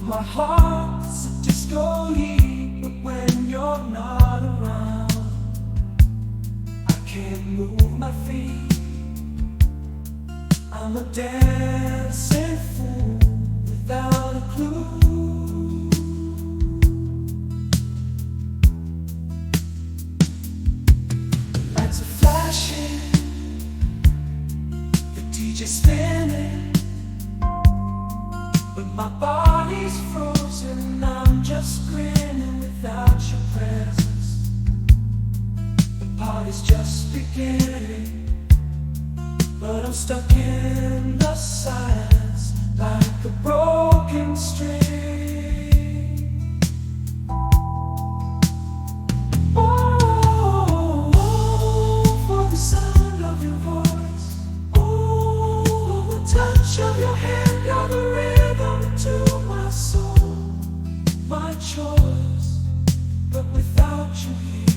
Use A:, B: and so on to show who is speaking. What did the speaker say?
A: My heart's a disco heat, but when you're not around, I can't move my feet. I'm a dancing fool without a clue. Lights are flashing, the DJ spinning, but my body's frozen. I'm just grinning without your presence. The party's just beginning, but I'm stuck in the silence like a broken string. Oh, for the sound of your voice. Oh, the touch of your hand. You're the rhythm to my soul. My choice, but without you here